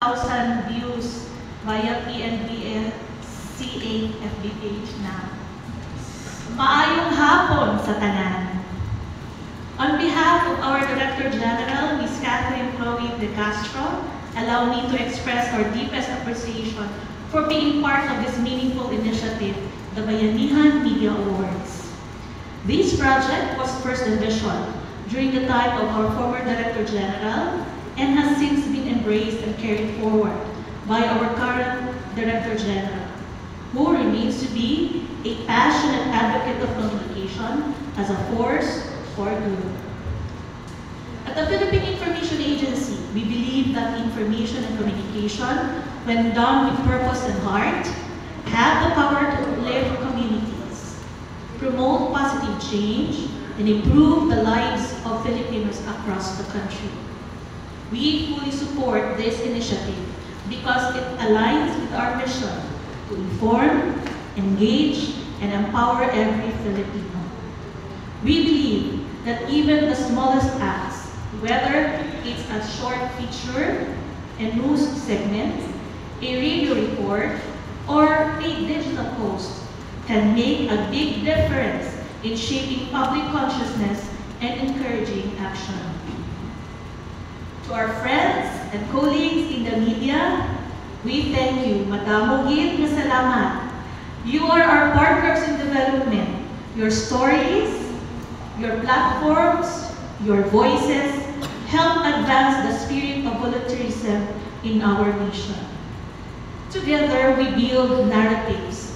1,000 views via PNBCA FB page na. Maayong hapon sa tanan. On behalf of our Director General, Ms. Catherine Chloe De Castro, allow me to express our deepest appreciation for being part of this meaningful initiative, the Bayanihan Media Awards. This project was first envisioned during the time of our former Director General and has since been embraced and carried forward by our current Director General, who remains to be a passionate advocate of communication as a force for good. At the Philippine Information Agency, we believe that information and communication, when done with purpose and heart, have the power to uplift communities, promote positive change, and improve the lives of Filipinos across the country. We fully support this initiative because it aligns with our mission to inform, engage, and empower every Filipino. We believe that even the smallest acts, whether it's a short feature, a news segment, a radio report, or a digital post, can make a big difference in shaping public consciousness and encouraging action. To our friends and colleagues in the media, we thank you. Madamogit na salamat. You are our partners in development. Your stories, your platforms, your voices help advance the spirit of volunteerism in our nation. Together, we build narratives